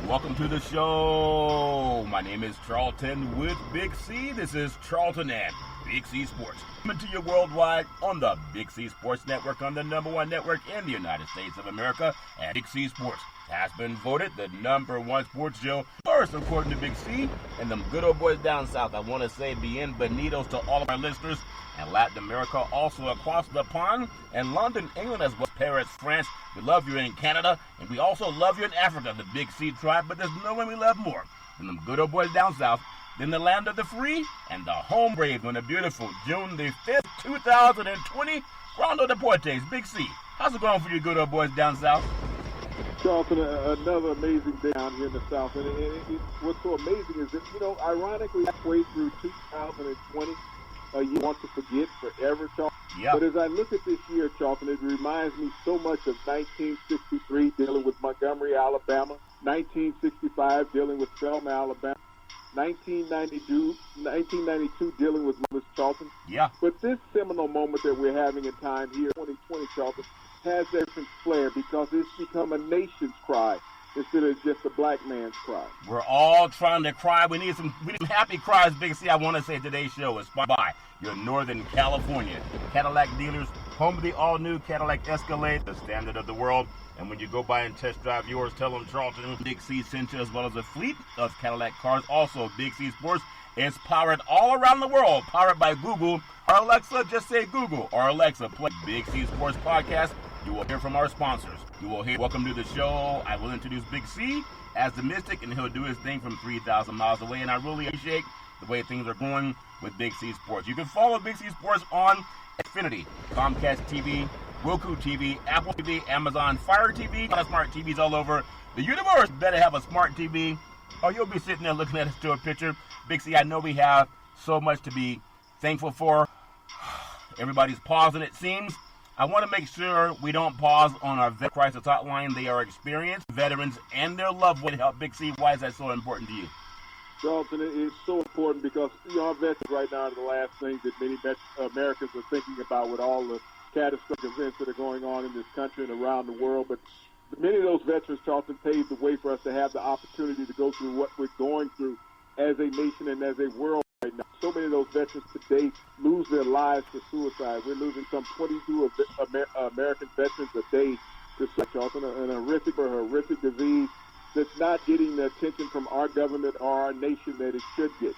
Welcome to the show. My name is Charlton with Big C. This is Charlton and Big C Sports. Coming to you worldwide on the Big C Sports Network, on the #1 network in the United States of America. And Big C Sports has been voted the #1 sports show first, according to Big C. And them good old boys down south, I want to say bienvenidos to all of our listeners. And Latin America, also across the pond, and London, England, as well as Paris, France. We love you in Canada, and we also love you in Africa, the Big C tribe, but there's no one we love more than them good old boys down south, than the land of the free and the home brave on a beautiful June the 5th, 2020. Rondo Deportes, Big C. How's it going for you good old boys down south? Charlton, another amazing day down here in the South. And what's so amazing is that, ironically, halfway through 2020, you want to forget forever, Charlton. Yeah. But as I look at this year, Charlton, it reminds me so much of 1963 dealing with Montgomery, Alabama, 1965 dealing with Selma, Alabama, 1992 dealing with Lewis, Charlton. Yeah. But this seminal moment that we're having in time here, 2020, Charlton, has that different flair because it's become a nation's cry instead of just a black man's cry. We're all trying to cry. We need some happy cries, Big C. I want to say today's show is sponsored by your Northern California Cadillac dealers, home of the all-new Cadillac Escalade, the standard of the world. And when you go by and test drive yours, tell them Charlton Big C sent you, as well as a fleet of Cadillac cars. Also, Big C Sports is powered all around the world, powered by Google. Or Alexa, just say Google. Or Alexa, play Big C Sports Podcast. You will hear from our sponsors. You will hear welcome to the show. I will introduce Big C as the Mystic, and he'll do his thing from 3,000 miles away. And I really appreciate the way things are going with Big C Sports. You can follow Big C Sports on Xfinity, Comcast TV, Roku TV, Apple TV, Amazon Fire TV, smart TVs all over the universe. Better have a smart TV, or you'll be sitting there looking at a still picture. Big C, I know we have so much to be thankful for. Everybody's pausing, it seems. I want to make sure we don't pause on our vet crisis hotline. They are experienced veterans and their loved ones help. Big C, why is that so important to you? Charlton, it's so important because our veterans right now are the last things that many Americans are thinking about with all the catastrophic events that are going on in this country and around the world. But many of those veterans, Charlton, paved the way for us to have the opportunity to go through what we're going through as a nation and as a world right now. So many of those veterans today lose their lives to suicide. We're losing some 22 American veterans a day to suicide, Charlton, an horrific disease that's not getting the attention from our government or our nation that it should get.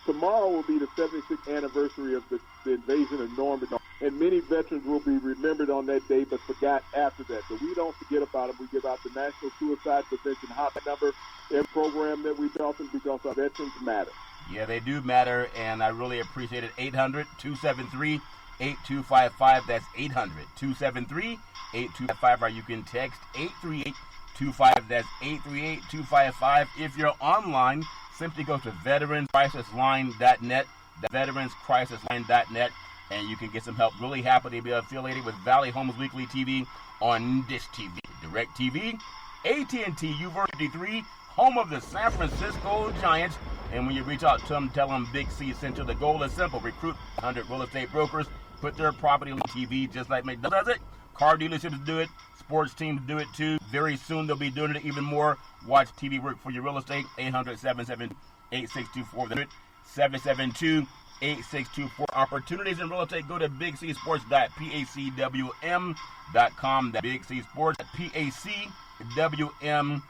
Tomorrow will be the 76th anniversary of the invasion of Normandy, and many veterans will be remembered on that day but forgot after that. But we don't forget about them. We give out the National Suicide Prevention Hotline number every program that we talk to because our veterans matter. Yeah, they do matter, and I really appreciate it. 800-273-8255. That's 800-273-8255, or you can text 83825. That's 838-255. If you're online, simply go to veteranscrisisline.net, veteranscrisisline.net, and you can get some help. Really happy to be affiliated with Valley Homes Weekly TV on Dish TV, Direct TV, AT&T U53, home of the San Francisco Giants. And when you reach out to them, tell them Big C sent you. The goal is simple: recruit 100 real estate brokers, put their property on TV just like McDonald's does it. Car dealerships do it. Sports teams do it too. Very soon they'll be doing it even more. Watch TV work for your real estate. 800-772-8624. 772-8624. Opportunities in real estate. Go to BigCSports.pacwm.com. That Big C Sports PACWM.com,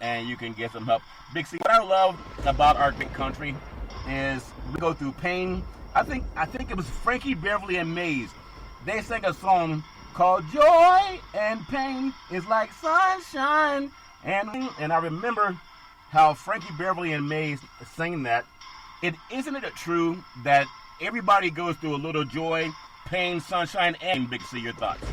and you can get some help. Big C, what I love about our big country is we go through pain. I think it was Frankie Beverly and Mays. They sang a song called Joy and Pain is Like Sunshine. And I remember how Frankie Beverly and Mays sang that. Isn't it true that everybody goes through a little joy, pain, sunshine, and Big C, your thoughts?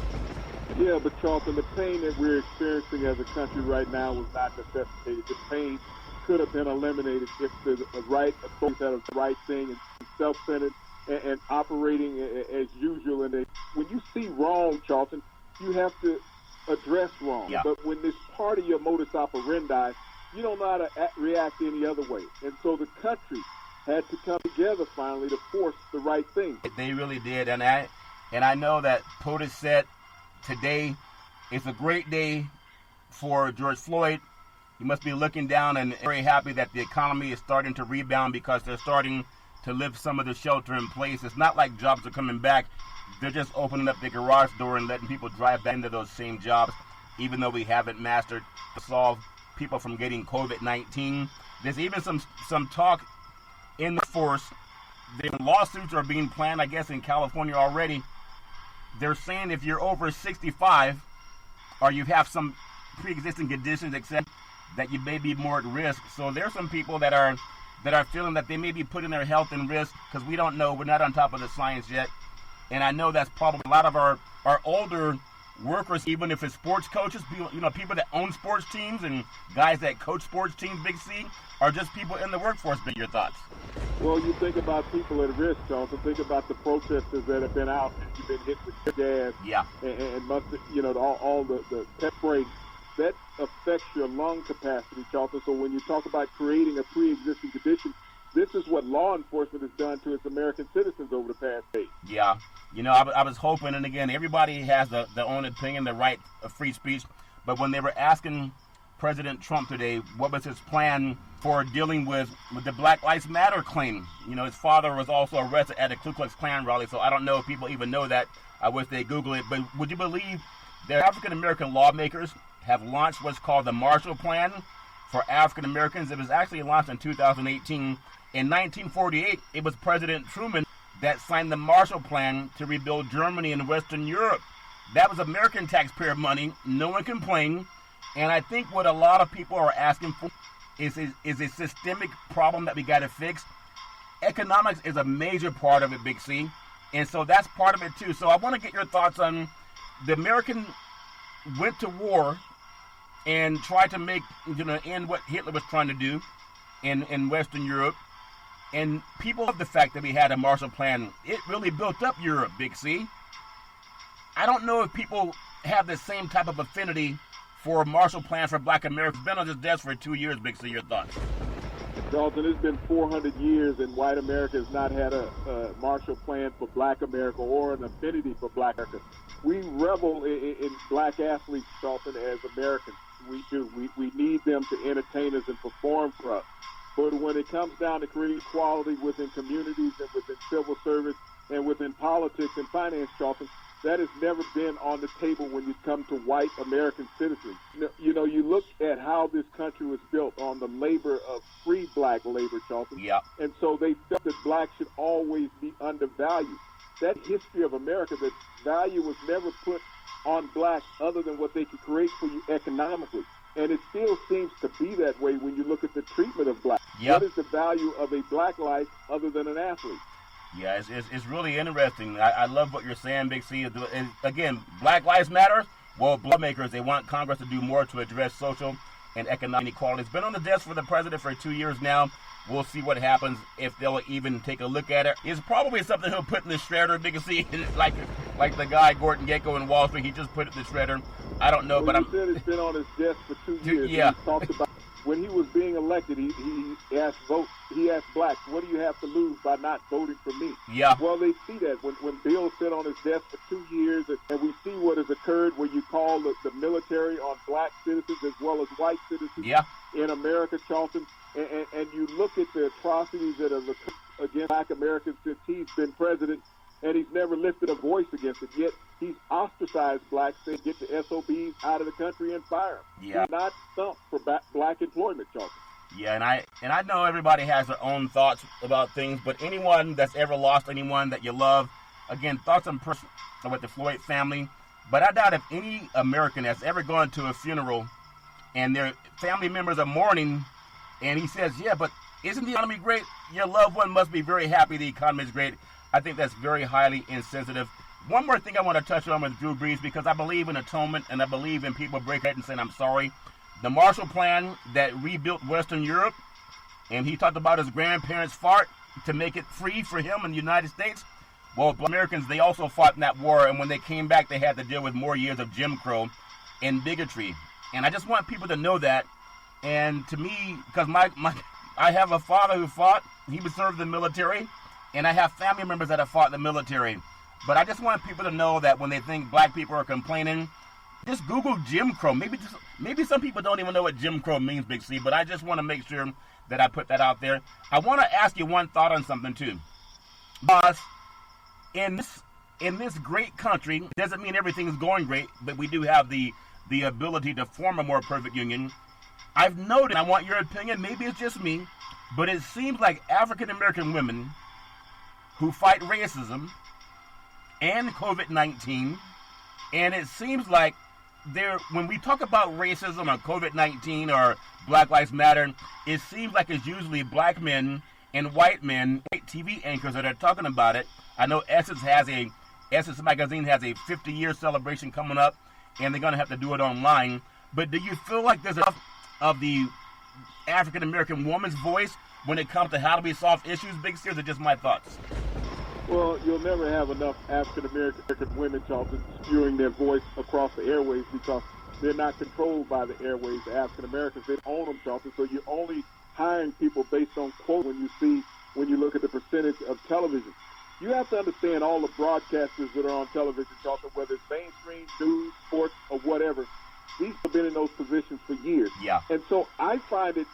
Yeah, but Charlton, the pain that we're experiencing as a country right now was not necessitated. The pain could have been eliminated if the right authorities had the right thing and self-centered and operating as usual. And when you see wrong, Charlton, you have to address wrong. Yeah. But when it's part of your modus operandi, you don't know how to react any other way. And so the country had to come together finally to force the right thing. They really did. And I know that POTUS said today is a great day for George Floyd, He must be looking down and very happy that the economy is starting to rebound because they're starting to lift some of the shelter in place. It's not like jobs are coming back. They're just opening up the garage door and letting people drive back into those same jobs, even though we haven't mastered to solve people from getting COVID-19. There's even some talk in the force. The lawsuits are being planned, I guess, in California already. They're saying if you're over 65 or you have some pre-existing conditions, except that you may be more at risk. So there's some people that are feeling that they may be putting their health in risk because we don't know. We're not on top of the science yet. And I know that's probably a lot of our older workers, even if it's sports coaches, people that own sports teams and guys that coach sports teams, Big C, are just people in the workforce. But your thoughts? Well, you think about people at risk, Charles. Think about the protesters that have been out and you've been hit with gas. Yeah. And must, all the pep breaks. That affects your lung capacity, Charlton. So when you talk about creating a pre-existing condition, this is what law enforcement has done to its American citizens over the past days. Yeah. I was hoping, and again, everybody has their own opinion, the right of free speech. But when they were asking President Trump today what was his plan for dealing with the Black Lives Matter claim, his father was also arrested at a Ku Klux Klan rally. So I don't know if people even know that. I wish they Google it. But would you believe that African-American lawmakers have launched what's called the Marshall Plan for African Americans? It was actually launched in 2018. In 1948, it was President Truman that signed the Marshall Plan to rebuild Germany and Western Europe. That was American taxpayer money. No one complained. And I think what a lot of people are asking for is a systemic problem that we got to fix. Economics is a major part of it, Big C. And so that's part of it, too. So I want to get your thoughts on the American went to war and tried to make, end what Hitler was trying to do in Western Europe. And people love the fact that we had a Marshall Plan. It really built up Europe, Big C. I don't know if people have the same type of affinity for a Marshall Plan for Black America. It's been on this desk for 2 years, Big C. Your thoughts? Dalton, it's been 400 years and white America has not had a Marshall Plan for Black America or an affinity for Black America. We revel in black athletes, Dalton, as Americans. We do. We need them to entertain us and perform for us. But when it comes down to creating equality within communities and within civil service and within politics and finance, Charlton, that has never been on the table when you come to white American citizens. You look at how this country was built on the labor of free black labor, Charlton. Yeah. And so they felt that blacks should always be undervalued. That history of America, that value was never put on blacks other than what they could create for you economically. And it still seems to be that way when you look at the treatment of blacks. Yep. What is the value of a black life other than an athlete? Yeah, it's really interesting. I love what you're saying, Big C. And again, Black Lives Matter. Well, lawmakers, they want Congress to do more to address social and economic inequality. It's been on the desk for the president for 2 years now. We'll see what happens, if they'll even take a look at it. It's probably something he'll put in the shredder, Big C, like the guy Gordon Gekko in Wall Street. He just put it in the shredder. I don't know, but said it's been on his desk for 2 years. Yeah. He talked about when he was being elected. He asked blacks, "What do you have to lose by not voting for me?" Yeah. Well, they see that when Bill sat on his desk for 2 years, and we see what has occurred where you call the military on black citizens as well as white citizens in America, Charlton. And you look at the atrocities that have occurred against black Americans since he's been president, and he's never lifted a voice against it. Yet he's ostracized blacks, saying get the SOBs out of the country and fire them. Yeah. He's not stumped for black employment, Charlton. Yeah, and I know everybody has their own thoughts about things, but anyone that's ever lost anyone that you love, again, thoughts on with the Floyd family. But I doubt if any American that's ever gone to a funeral and their family members are mourning, and he says, yeah, but isn't the economy great? Your loved one must be very happy the economy is great. I think that's very highly insensitive. One more thing I want to touch on with Drew Brees, because I believe in atonement and I believe in people breaking it and saying, I'm sorry. The Marshall Plan that rebuilt Western Europe, and he talked about his grandparents' fought to make it free for him in the United States. Well, Americans, they also fought in that war, and when they came back, they had to deal with more years of Jim Crow and bigotry. And I just want people to know that. And to me, because I have a father who fought, he was served in the military, and I have family members that have fought in the military. But I just want people to know that when they think black people are complaining, just Google Jim Crow. Maybe some people don't even know what Jim Crow means, Big C, but I just want to make sure that I put that out there. I want to ask you one thought on something, too. Boss, in this great country, doesn't mean everything's going great, but we do have the ability to form a more perfect union. I've noted, I want your opinion, maybe it's just me, but it seems like African-American women who fight racism and COVID-19, and it seems like when we talk about racism or COVID-19 or Black Lives Matter, it seems like it's usually black men and white men, white TV anchors that are talking about it. I know Essence Magazine has a 50-year celebration coming up, and they're going to have to do it online. But do you feel like there's enough of the African-American woman's voice when it comes to how do we solve issues, Big C, or just my thoughts? Well, you'll never have enough African-American women, Charlton, spewing their voice across the airways because they're not controlled by the airways. The African-Americans, they own them, Charlton, so you're only hiring people based on quote when you look at the percentage of television. You have to understand all the broadcasters that are on television, Charlton, whether it's mainstream, news, sports, or whatever, these have been in those positions for years. Yeah. And so I find it,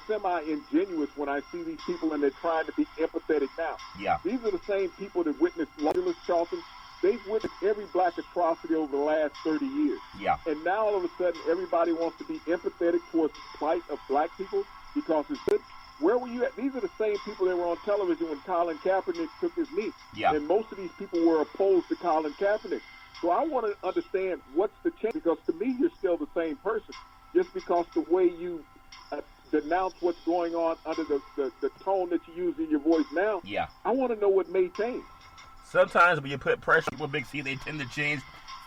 semi-ingenuous when I see these people and they're trying to be empathetic now. Yeah. These are the same people that witnessed Los Angeles, Charlton. They've witnessed every black atrocity over the last 30 years. Yeah. And now all of a sudden everybody wants to be empathetic towards the plight of black people because it's good. Where were you at? These are the same people that were on television when Colin Kaepernick took his knee. Yeah. And most of these people were opposed to Colin Kaepernick. So I want to understand what's the change, because to me you're still the same person. Just because the way you denounce what's going on under the tone that you use in your voice now, yeah, I want to know what may change. Sometimes when you put pressure on people, Big C, they tend to change.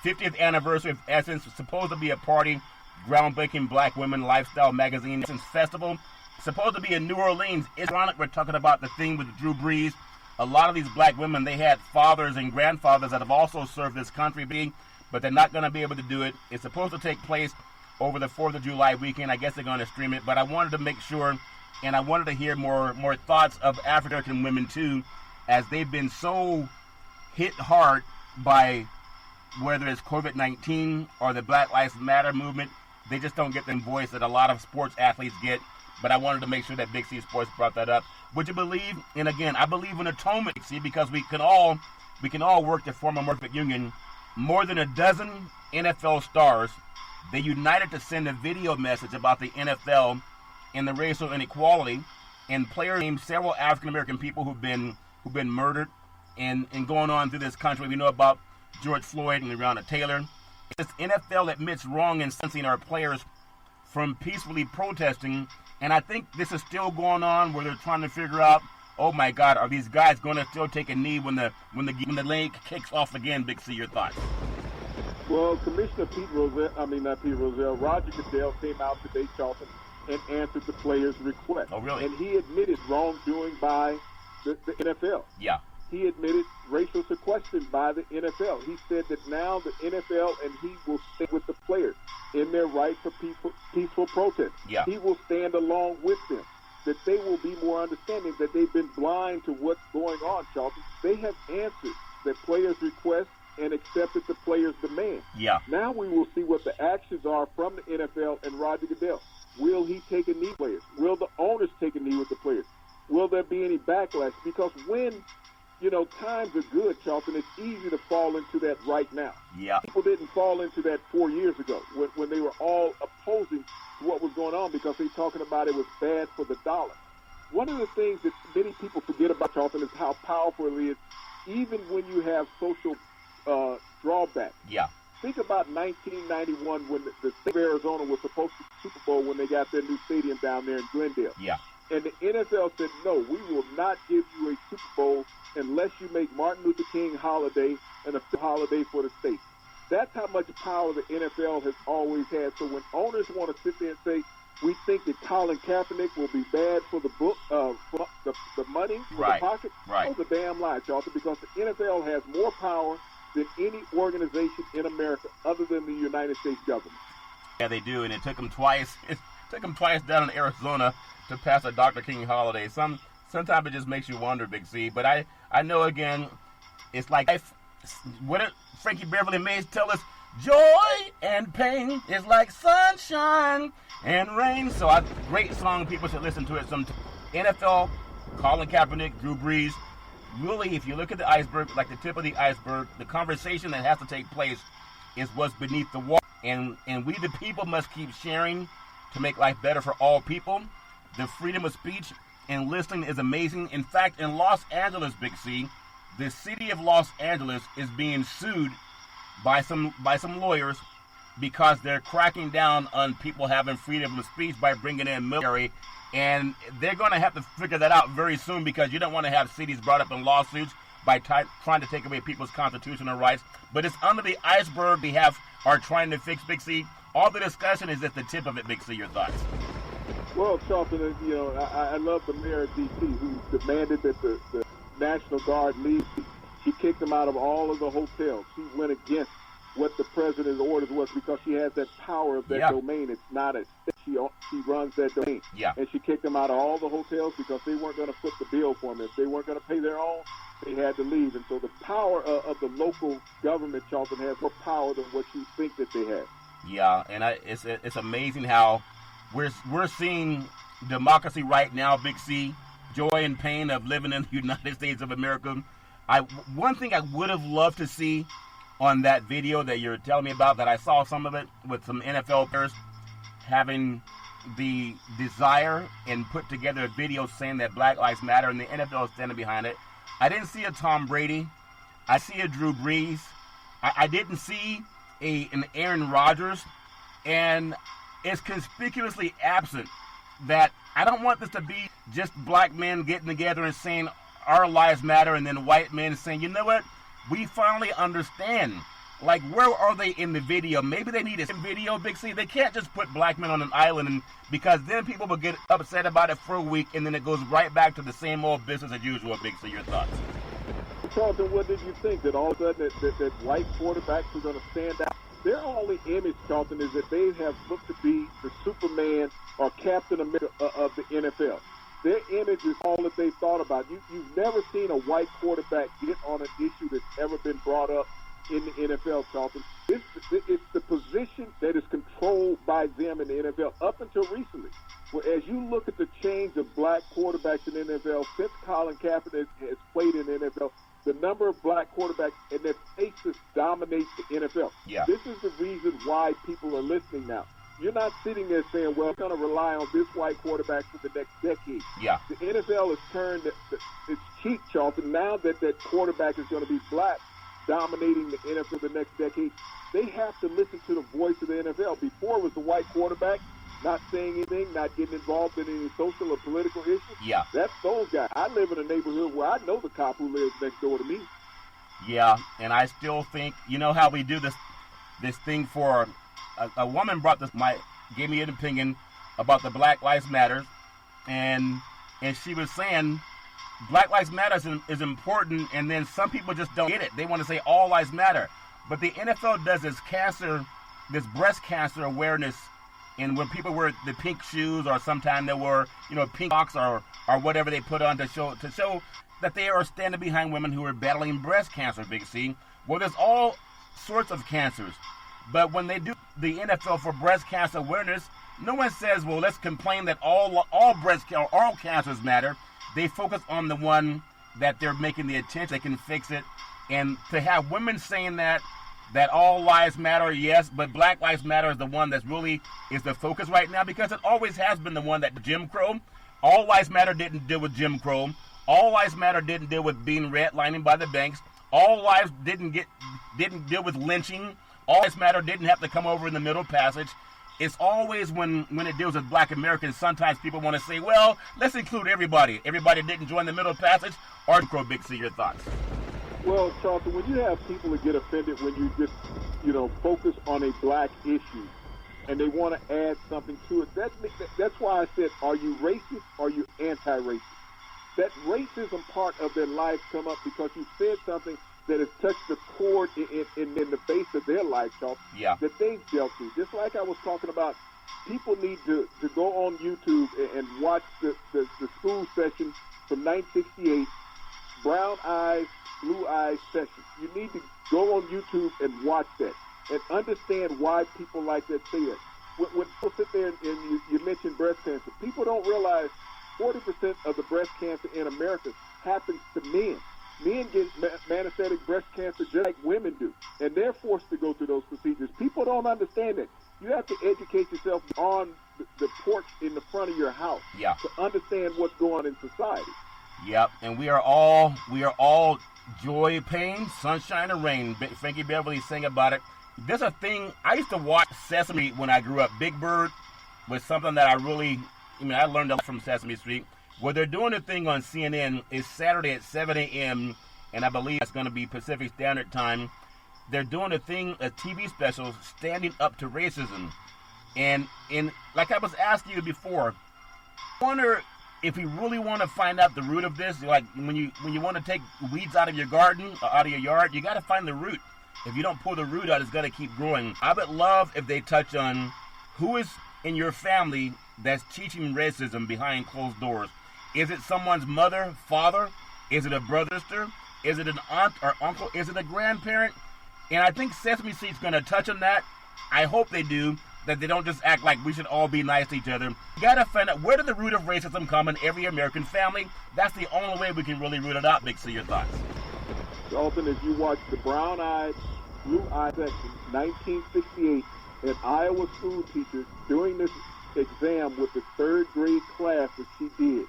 50th anniversary of Essence was supposed to be a party, groundbreaking black women lifestyle magazine. Essence Festival, supposed to be in New Orleans. It's ironic we're talking about the thing with Drew Brees. A lot of these black women, they had fathers and grandfathers that have also served this country, but they're not going to be able to do it. It's supposed to take place over the 4th of July weekend. I guess they're going to stream it, but I wanted to make sure, and I wanted to hear more thoughts of African women too, as they've been so hit hard by whether it's COVID-19 or the Black Lives Matter movement. They just don't get the voice that a lot of sports athletes get. But I wanted to make sure that Big C Sports brought that up. Would you believe? And again, I believe in atonement, Big C, because we can all work to form a perfect union. More than a dozen NFL stars, they united to send a video message about the NFL and the racial inequality. And players named several African American people who've been murdered and going on through this country. We know about George Floyd and Breonna Taylor. This NFL admits wrong in sentencing our players from peacefully protesting. And I think this is still going on where they're trying to figure out, oh my God, are these guys going to still take a knee when the leg kicks off again? Big C, your thoughts? Well, Commissioner Roger Goodell came out today, Charlton, and answered the players' request. Oh, really? And he admitted wrongdoing by the NFL. Yeah. He admitted racial sequestration by the NFL. He said that now the NFL and he will stay with the players in their right for peaceful protest. Yeah. He will stand along with them, that they will be more understanding, that they've been blind to what's going on, Charlton. They have answered the players' request and accepted the players' demand. Yeah. Now we will see what the actions are from the NFL and Roger Goodell. Will he take a knee with players? Will the owners take a knee with the players? Will there be any backlash? Because when times are good, Charlton, it's easy to fall into that right now. Yeah. People didn't fall into that 4 years ago when they were all opposing what was going on because they talking about it was bad for the dollar. One of the things that many people forget about, Charlton, is how powerful it is, even when you have social drawback. Yeah. Think about 1991 when the state of Arizona was supposed to Super Bowl when they got their new stadium down there in Glendale. Yeah. And the NFL said, no, we will not give you a Super Bowl unless you make Martin Luther King holiday an official holiday for the state. That's how much power the NFL has always had. So when owners want to sit there and say, we think that Colin Kaepernick will be bad for the book, for the money, for right. the pocket, right. That's a damn lie, Charlton, because the NFL has more power than any organization in America other than the United States government. Yeah, they do, and it took them twice. It took them twice down in Arizona to pass a Dr. King holiday. Sometimes it just makes you wonder, Big C. But I know, again, it's like what did Frankie Beverly Mays tell us? Joy and pain is like sunshine and rain. So, great song. People should listen to it sometime. NFL, Colin Kaepernick, Drew Brees. Really, if you look at the iceberg, like the tip of the iceberg, the conversation that has to take place is what's beneath the water. And we, the people, must keep sharing to make life better for all people. The freedom of speech and listening is amazing. In fact, in Los Angeles, Big C, the city of Los Angeles is being sued by some lawyers because they're cracking down on people having freedom of speech by bringing in military. And they're going to have to figure that out very soon, because you don't want to have cities brought up in lawsuits by trying to take away people's constitutional rights. But it's under the iceberg we are trying to fix, Big C. All the discussion is at the tip of it, Big C. Your thoughts? Well, Charlton, I love the mayor of D.C. who demanded that the National Guard leave. She kicked them out of all of the hotels. She went against what the president's orders was, because she has that power of that domain. It's not a she runs that domain. Yeah. And she kicked them out of all the hotels because they weren't going to foot the bill for them. If they weren't going to pay their own, they had to leave. And so the power of the local government, Charlton, has more power than what you think that they have. Yeah, and it's amazing how we're seeing democracy right now, Big C. Joy and pain of living in the United States of America. One thing I would have loved to see on that video that you're telling me about, that I saw some of it with some NFL players having the desire and put together a video saying that Black Lives Matter, and the NFL is standing behind it. I didn't see a Tom Brady. I see a Drew Brees. I didn't see an Aaron Rodgers. And it's conspicuously absent that I don't want this to be just black men getting together and saying our lives matter, and then white men saying, you know what, we finally understand. Like, where are they in the video? Maybe they need a video, Big C. They can't just put black men on an island, because then people will get upset about it for a week, and then it goes right back to the same old business as usual, Big C. Your thoughts? Charlton, what did you think? That all of a sudden that white quarterbacks were going to stand out? Their only image, Charlton, is that they have looked to be the Superman or Captain America of the NFL. Their image is all that they thought about. You've never seen a white quarterback get on an issue that's ever been brought up in the NFL, Charlton. It's the position that is controlled by them in the NFL up until recently. Whereas you look at the change of black quarterbacks in the NFL since Colin Kaepernick has played in the NFL, the number of black quarterbacks and their faces dominate the NFL. Yeah. This is the reason why people are listening now. You're not sitting there saying, well, we're going to rely on this white quarterback for the next decade. Yeah. The NFL has turned its cheek, Charlton. Now that quarterback is going to be black, dominating the NFL the next decade, they have to listen to the voice of the NFL. Before, it was the white quarterback not saying anything, not getting involved in any social or political issues. Yeah. That's those guys. I live in a neighborhood where I know the cop who lives next door to me. Yeah, and I still think, you know how we do this thing for a woman gave me an opinion about the Black Lives Matter, and she was saying Black Lives Matter is important, and then some people just don't get it. They want to say all lives matter. But the NFL does this breast cancer awareness, and when people wear the pink shoes, or sometimes they wear, pink socks or whatever they put on to show that they are standing behind women who are battling breast cancer, Big C. Well, there's all sorts of cancers. But when they do the NFL for breast cancer awareness, no one says, well, let's complain that all cancers matter. They focus on the one that they're making the attention they can fix it. And to have women saying that all lives matter, yes, but Black Lives Matter is the one that really is the focus right now, because it always has been the one that Jim Crow. All Lives Matter didn't deal with Jim Crow. All Lives Matter didn't deal with being redlining by the banks. All Lives didn't deal with lynching. All Lives Matter didn't have to come over in the Middle Passage. It's always when it deals with black Americans, sometimes people want to say, well, let's include everybody. Everybody didn't join the Middle Passage. Or Crow, Big C, your thoughts? Well, Charlton, when you have people that get offended when you just, focus on a black issue and they want to add something to it, that's why I said, are you racist or are you anti-racist? That racism part of their life come up because you said something that has touched the chord in the base of their life, Charlton, that they've dealt with. Just like I was talking about, people need to go on YouTube and watch the school session from 1968, Brown Eyes, Blue Eyes session. You need to go on YouTube and watch that. and understand why people like that say it. When people sit there and you mention breast cancer, people don't realize 40% of the breast cancer in America happens to men. Men get metastatic breast cancer just like women do, and they're forced to go through those procedures. People don't understand that. You have to educate yourself on the porch in the front of your house to understand what's going on in society. Yep, and we are all joy, pain, sunshine, and rain. Frankie Beverly sang about it. There's a thing, I used to watch Sesame when I grew up. Big Bird was something that I learned a lot from Sesame Street. What they're doing a thing on CNN is Saturday at 7 a.m., and I believe it's going to be Pacific Standard Time. They're doing a TV special, standing up to racism. And like I was asking you before, I wonder if we really want to find out the root of this. Like when you want to take weeds out of your garden or out of your yard, you got to find the root. If you don't pull the root out, it's going to keep growing. I would love if they touch on who is in your family that's teaching racism behind closed doors. Is it someone's mother, father? Is it a brother, sister? Is it an aunt or uncle? Is it a grandparent? And I think Sesame Street's going to touch on that. I hope they do, that they don't just act like we should all be nice to each other. You got to find out, where did the root of racism come in every American family? That's the only way we can really root it out. Big C, your thoughts? Dalton, as you watch the brown-eyed, blue-eyed section, 1968, an Iowa school teacher doing this exam with the third grade class that she did,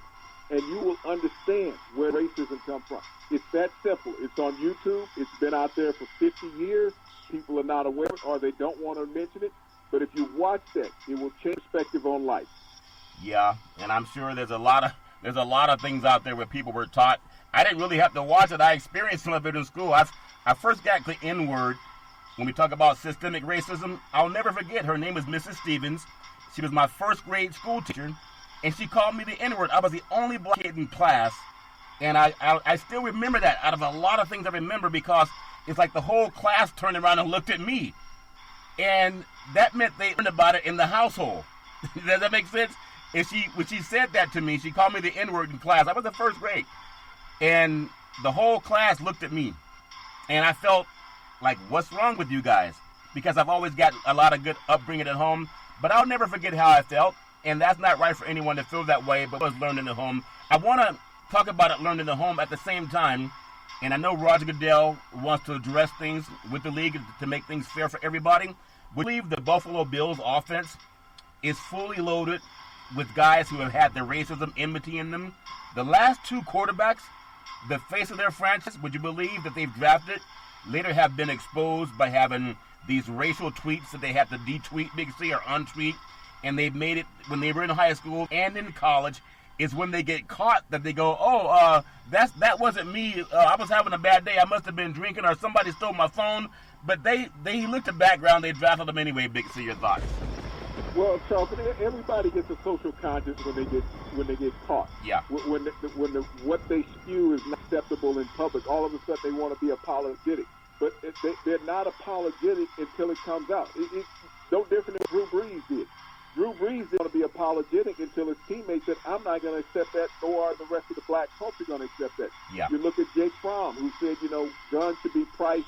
and you will understand where racism comes from. It's that simple. It's on YouTube. It's been out there for 50 years. People are not aware of it, or they don't want to mention it. But if you watch that, it will change perspective on life. Yeah, and I'm sure there's a lot of things out there where people were taught. I didn't really have to watch it. I experienced some of it in school. I first got the N-word when we talk about systemic racism. I'll never forget, her name was Mrs. Stevens. She was my first grade school teacher, and she called me the N-word. I was the only black kid in class, and I still remember that. Out of a lot of things I remember, because it's like the whole class turned around and looked at me. And that meant they learned about it in the household. Does that make sense? And when she said that to me, she called me the N-word in class. I was in first grade. And the whole class looked at me. And I felt like, what's wrong with you guys? Because I've always got a lot of good upbringing at home. But I'll never forget how I felt. And that's not right for anyone to feel that way, but it was learned in the home. I want to talk about it learned in the home at the same time. And I know Roger Goodell wants to address things with the league to make things fair for everybody. We believe the Buffalo Bills offense is fully loaded with guys who have had the racism enmity in them. The last two quarterbacks, the face of their franchise, would you believe that they've drafted, later have been exposed by having these racial tweets that they had to detweet, Big C, or untweet, and they've made it when they were in high school and in college. Is when they get caught that they go, that wasn't me. I was having a bad day. I must have been drinking, or somebody stole my phone. But they looked at background. They drafted them anyway. Big C, your thoughts? Well, Charles, everybody gets a social conscience when they get caught. Yeah. When what they spew is not acceptable in public, all of a sudden they want to be apologetic. But they're not apologetic until it comes out. It's no different than Drew Brees did. Drew Brees didn't want to be apologetic until his teammates said, I'm not going to accept that, nor are the rest of the black culture going to accept that. Yeah. You look at Jake Fromm, who said, guns should be priced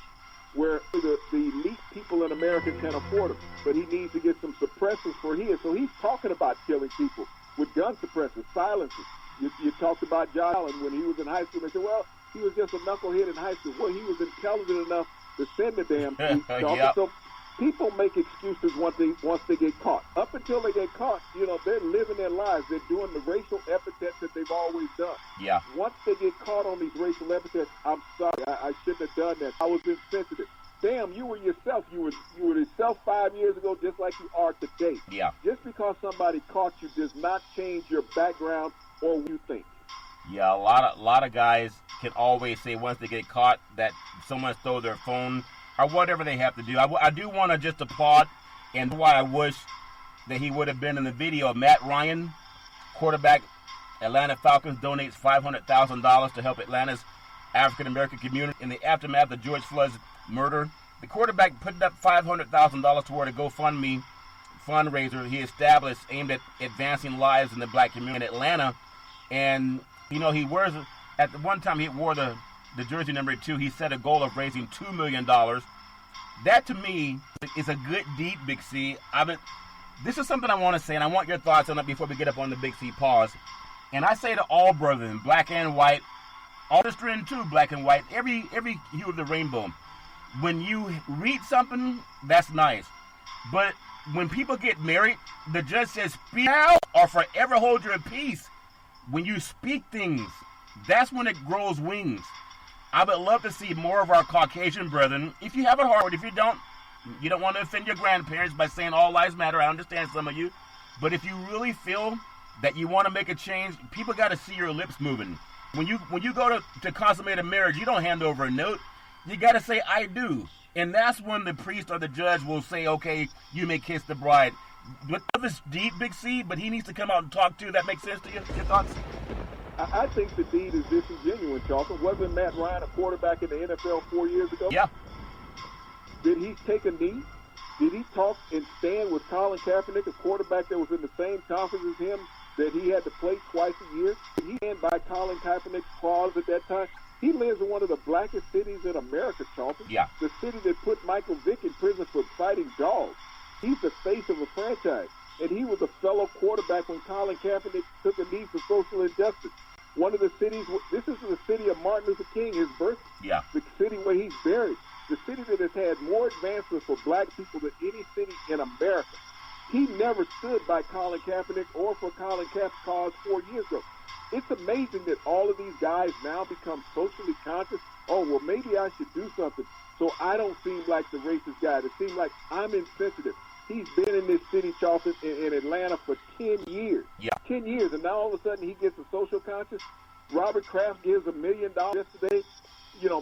where the elite people in America can afford them, but he needs to get some suppressors for his. So he's talking about killing people with gun suppressors, silencers. You talked about John Allen when he was in high school. They said, well, he was just a knucklehead in high school. Well, he was intelligent enough to send the damn thing. Yep. So people make excuses once they get caught. Up until they get caught, they're living their lives. They're doing the racial epithets that they've always done. Yeah. Once they get caught on these racial epithets, I'm sorry, I shouldn't have done that. I was insensitive. Damn, you were yourself. You were yourself 5 years ago, just like you are today. Yeah. Just because somebody caught you does not change your background or what you think. Yeah, a lot of guys can always say once they get caught that someone stole their phone or whatever they have to do. I do want to just applaud, and why I wish that he would have been in the video. Matt Ryan, quarterback, Atlanta Falcons, donates $500,000 to help Atlanta's African-American community in the aftermath of George Floyd's murder. The quarterback put up $500,000 toward a GoFundMe fundraiser he established aimed at advancing lives in the black community in Atlanta. And, he wears, at the one time he wore the jersey number 2. He set a goal of raising $2 million. That to me is a good deed, Big C. This is something I want to say, and I want your thoughts on it before we get up on the Big C pause. And I say to all brethren, black and white, all the strand too, black and white, every hue of the rainbow. When you read something, that's nice. But when people get married, the judge says, speak now or forever hold your peace. When you speak things, that's when it grows wings. I would love to see more of our Caucasian brethren. If you have a heart, if you don't want to offend your grandparents by saying all lives matter. I understand some of you. But if you really feel that you want to make a change, people got to see your lips moving. When you go to consummate a marriage, you don't hand over a note. You got to say, I do. And that's when the priest or the judge will say, okay, you may kiss the bride. But this deed, Big C, but he needs to come out and talk too. That makes sense to you? Your thoughts? I think the deed is disingenuous, Charlton. Wasn't Matt Ryan a quarterback in the NFL 4 years ago? Yeah. Did he take a knee? Did he talk and stand with Colin Kaepernick, a quarterback that was in the same conference as him, that he had to play twice a year? Did he stand by Colin Kaepernick's clause at that time? He lives in one of the blackest cities in America, Charlton. Yeah. The city that put Michael Vick in prison for fighting dogs. He's the face of a franchise. And he was a fellow quarterback when Colin Kaepernick took a knee for social injustice. One of the cities, this is the city of Martin Luther King, his birth. Yeah. The city where he's buried. The city that has had more advancements for black people than any city in America. He never stood by Colin Kaepernick or for Colin Kaepernick's cause 4 years ago. It's amazing that all of these guys now become socially conscious. Oh, well, maybe I should do something so I don't seem like the racist guy. It seems like I'm insensitive. He's been in this city, Charlton, in Atlanta for 10 years. Yeah. 10 years, and now all of a sudden he gets a social conscious. Robert Kraft gives $1 million yesterday.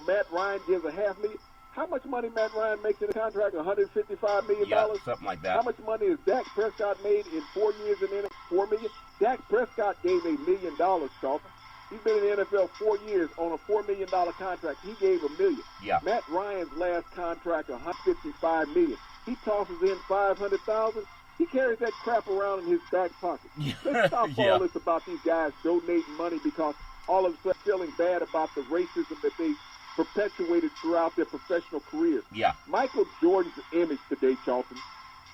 Matt Ryan gives $500,000. How much money Matt Ryan makes in a contract? $155 million? Yeah, something like that. How much money has Dak Prescott made in 4 years in the NFL? $4 million? Dak Prescott gave $1 million, Charlton. He's been in the NFL 4 years on a $4 million contract. He gave $1 million. Yeah. Matt Ryan's last contract, $155 million. He tosses in $500,000. He carries that crap around in his back pocket. Let's stop all this about these guys donating money because all of a sudden feeling bad about the racism that they perpetuated throughout their professional careers. Yeah. Michael Jordan's image today, Charlton,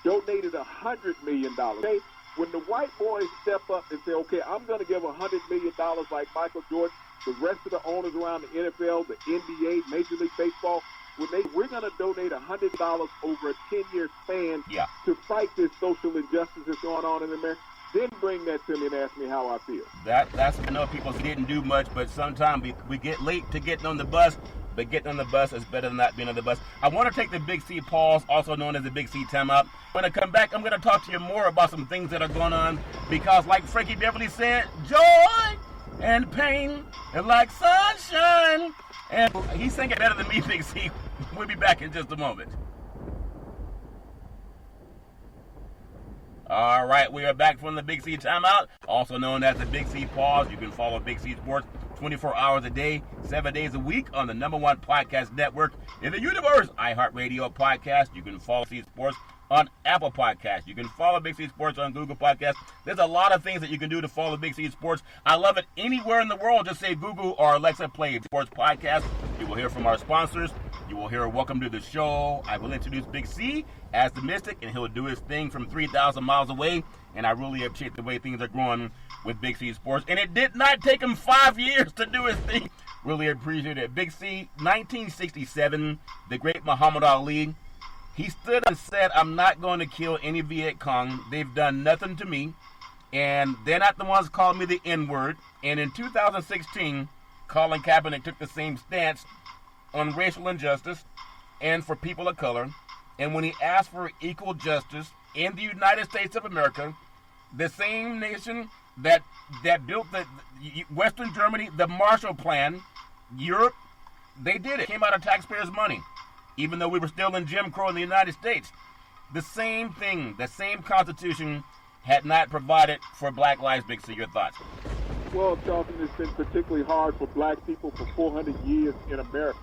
donated $100 million. Okay? When the white boys step up and say, okay, I'm going to give $100 million like Michael Jordan, the rest of the owners around the NFL, the NBA, Major League Baseball, we're going to donate $100 over a 10-year span to fight this social injustice that's going on in America. Then bring that to me and ask me how I feel. That's I know people didn't do much, but sometimes we get late to getting on the bus, but getting on the bus is better than not being on the bus. I want to take the Big C pause, also known as the Big C timeout. When I come back, I'm going to talk to you more about some things that are going on because, like Frankie Beverly said, joy and pain and like sunshine. And he sang it better than me, Big C. We'll be back in just a moment. All right, we are back from the Big C timeout, also known as the Big C pause. You can follow Big C Sports 24 hours a day, 7 days a week on the #1 podcast network in the universe, iHeartRadio podcast. You can follow C Sports on Apple Podcasts. You can follow Big C Sports on Google Podcasts. There's a lot of things that you can do to follow Big C Sports. I love it anywhere in the world. Just say Google or Alexa play Sports Podcast. You will hear from our sponsors. You will hear welcome to the show. I will introduce Big C as the Mystic, and he'll do his thing from 3,000 miles away. And I really appreciate the way things are growing with Big C Sports. And it did not take him 5 years to do his thing. Really appreciate it. Big C, 1967, the great Muhammad Ali. He stood and said, I'm not going to kill any Viet Cong. They've done nothing to me. And they're not the ones calling me the N-word. And in 2016, Colin Kaepernick took the same stance on racial injustice and for people of color. And when he asked for equal justice in the United States of America, the same nation that built the Western Germany, the Marshall Plan, Europe, they did it. Came out of taxpayers' money, even though we were still in Jim Crow in the United States. The same thing, the same Constitution had not provided for Black lives. Big C, your thoughts? Well, Charlton, it's been particularly hard for black people for 400 years in America.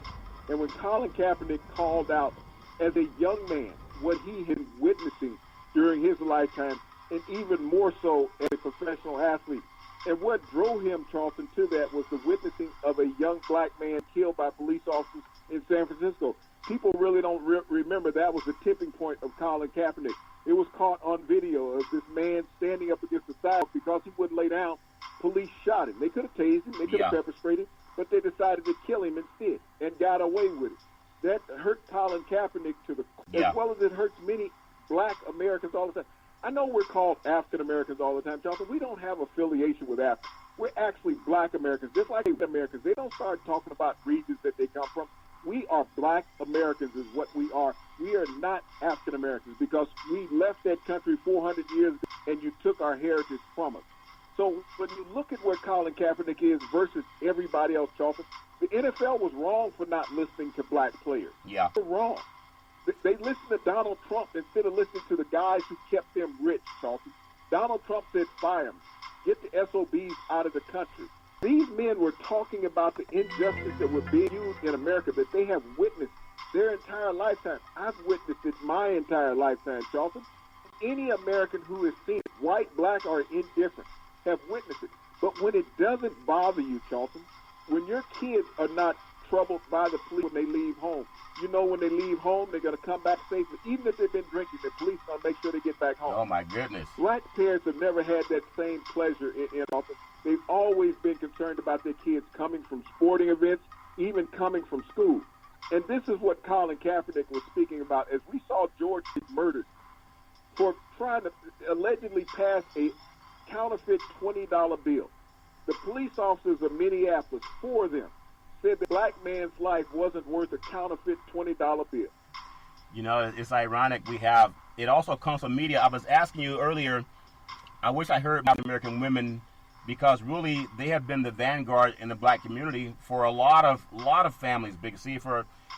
And when Colin Kaepernick called out as a young man what he had witnessing during his lifetime, and even more so as a professional athlete, and what drove him, Charlton, to that was the witnessing of a young black man killed by police officers in San Francisco. people really don't remember that was the tipping point of Colin Kaepernick. It was caught on video of this man standing up against the sidewalk because he wouldn't lay down. Police shot him. They could have tased him. They could have pepper sprayed him, but they decided to kill him instead and got away with it. That hurt Colin Kaepernick as well as it hurts many black Americans all the time. I know we're called African Americans all the time, Jonathan. We don't have affiliation with Africa. We're actually black Americans, just like Americans. They don't start talking about regions that they come from. We are black Americans is what we are. We are not African Americans because we left that country 400 years ago and you took our heritage from us. So when you look at where Colin Kaepernick is versus everybody else, Charlton, the NFL was wrong for not listening to black players. Yeah. They're wrong. They listened to Donald Trump instead of listening to the guys who kept them rich, Charlton. Donald Trump said, fire them. Get the SOBs out of the country. These men were talking about the injustice that was being used in America that they have witnessed their entire lifetime. I've witnessed it my entire lifetime, Charlton. Any American who has seen it, white, black, or indifferent, have witnessed it. But when it doesn't bother you, Charlton, when your kids are not troubled by the police when they leave home, you know when they leave home, they're going to come back safely. Even if they've been drinking, the police are going to make sure they get back home. Oh, my goodness. Black parents have never had that same pleasure in office. They've always been concerned about their kids coming from sporting events, even coming from school. And this is what Colin Kaepernick was speaking about as we saw George get murdered for trying to allegedly pass a counterfeit $20 bill. The police officers of Minneapolis, 4 of them, said the black man's life wasn't worth a counterfeit $20 bill. You know, it's ironic. It also comes from media. I was asking you earlier, I wish I heard about American women because really they have been the vanguard in the black community for a lot of families, Big C.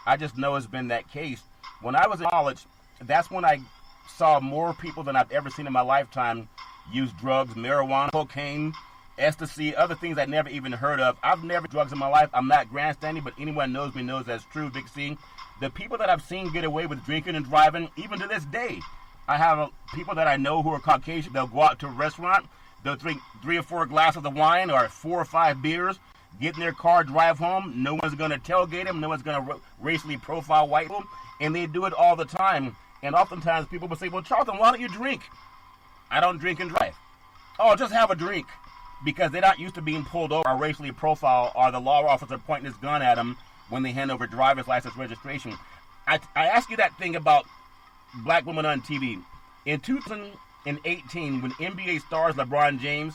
I just know it's been that case. When I was in college, that's when I saw more people than I've ever seen in my lifetime use drugs, marijuana, cocaine, ecstasy, other things I'd never even heard of. I've never drugs in my life. I'm not grandstanding, but anyone knows me knows that's true, Big C. The people that I've seen get away with drinking and driving, even to this day, I have people that I know who are Caucasian. They'll go out to a restaurant, they'll drink 3 or 4 glasses of wine or 4 or 5 beers, get in their car, drive home. No one's going to tailgate them. No one's going to racially profile white people. And they do it all the time. And oftentimes people will say, well, Charlton, why don't you drink? I don't drink and drive. Oh, just have a drink. Because they're not used to being pulled over or racially profiled or the law officer pointing his gun at them when they hand over driver's license registration. I ask you that thing about black women on TV. In 2018, when NBA stars LeBron James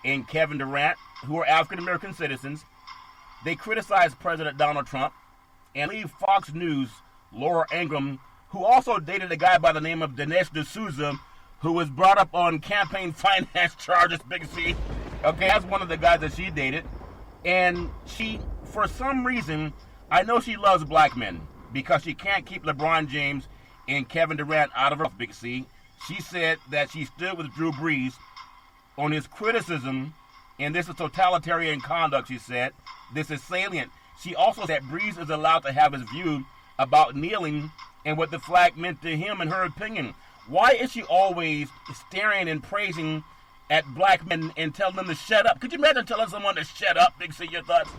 and Kevin Durant, who are African-American citizens, they criticized President Donald Trump and leave Fox News, Laura Ingraham, who also dated a guy by the name of Dinesh D'Souza, who was brought up on campaign finance charges, Big C. Okay, that's one of the guys that she dated. And she, for some reason, I know she loves black men because she can't keep LeBron James and Kevin Durant out of her, Big C. She said that she stood with Drew Brees on his criticism, and this is totalitarian conduct, she said. This is salient. She also said Brees is allowed to have his view about kneeling and what the flag meant to him in her opinion. Why is she always staring and praising at black men and telling them to shut up? Could you imagine telling someone to shut up, Big C? Your thoughts?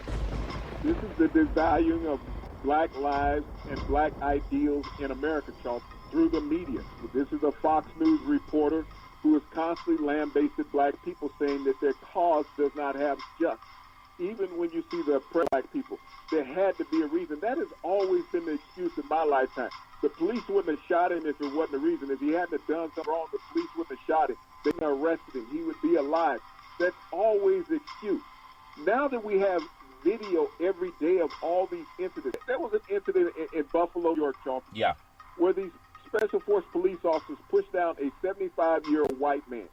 This is the devaluing of black lives and black ideals in America, Charles, through the media. This is a Fox News reporter who is constantly lambasted black people, saying that their cause does not have just. Even when you see the oppressed black people, there had to be a reason. That has always been the excuse in my lifetime. The police wouldn't have shot him if it wasn't a reason. If he hadn't have done something wrong, the police wouldn't have shot him. They would have arrested him. He would be alive. That's always the excuse. Now that we have video every day of all these incidents, there was an incident in Buffalo, New York, Charlton, where these special force police officers pushed down a 75-year-old white man.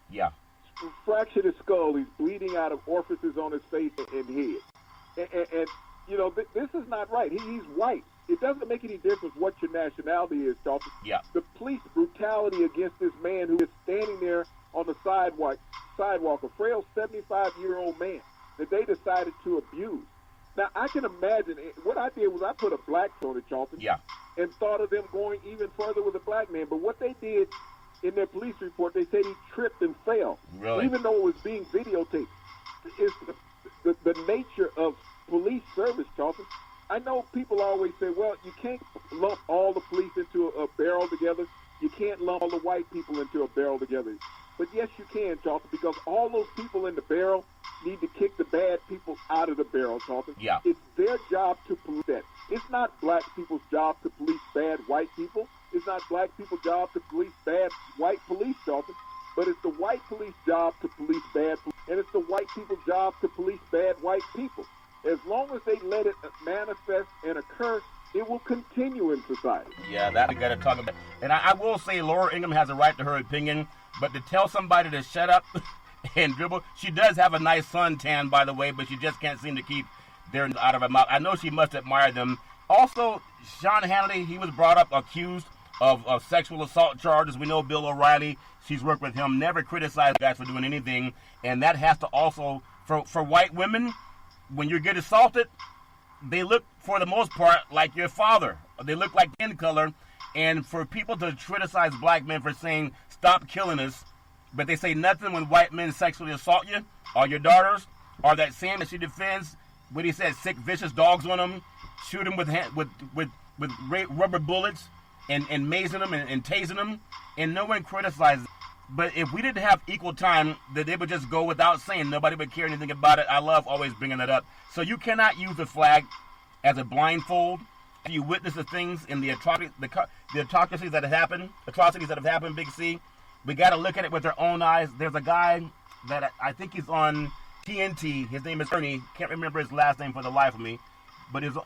Fractured his skull. He's bleeding out of orifices on his face and head. And you know, this is not right. He's white. It doesn't make any difference what your nationality is, Charlton. The police brutality against this man who is standing there on the sidewalk, a frail 75-year-old man that they decided to abuse. Now, I can imagine, what I did was I put a black on it, Charlton, and thought of them going even further with a black man. But what they did in their police report, they said he tripped and fell, even though it was being videotaped. It's the nature of police service, Charlton. I know people always say, well, you can't lump all the police into a barrel together. You can't lump all the white people into a barrel together. But yes, you can, Charlton, because all those people in the barrel need to kick the bad people out of the barrel, Charlton. Yeah. It's their job to police that. It's not black people's job to police bad white people. It's not black people's job to police bad white police, Charlton. But it's the white police job to police bad police, and it's the white people's job to police bad white people. As long as they let it manifest and occur, it will continue in society. Yeah, that we got to talk about. And I will say Laura Ingraham has a right to her opinion, but to tell somebody to shut up and dribble, she does have a nice suntan, by the way, but she just can't seem to keep their out of her mouth. I know she must admire them. Also, Sean Hannity, he was brought up accused of sexual assault charges. We know Bill O'Reilly, she's worked with him, never criticized guys for doing anything. And that has to also, for white women, when you get assaulted, they look, for the most part, like your father. They look like skin color. And for people to criticize black men for saying, stop killing us, but they say nothing when white men sexually assault you, or your daughters, or that Sam that she defends, when he said sick, vicious dogs on them, shoot them with rubber bullets, and mazing them and tasing them, and no one criticizes. But if we didn't have equal time, that they would just go without saying. Nobody would care anything about it. I love always bringing that up. So you cannot use the flag as a blindfold. You witness the things in the atrocities that have happened, Big C. We got to look at it with our own eyes. There's a guy that I think he's on TNT. His name is Ernie. Can't remember his last name for the life of me. But it's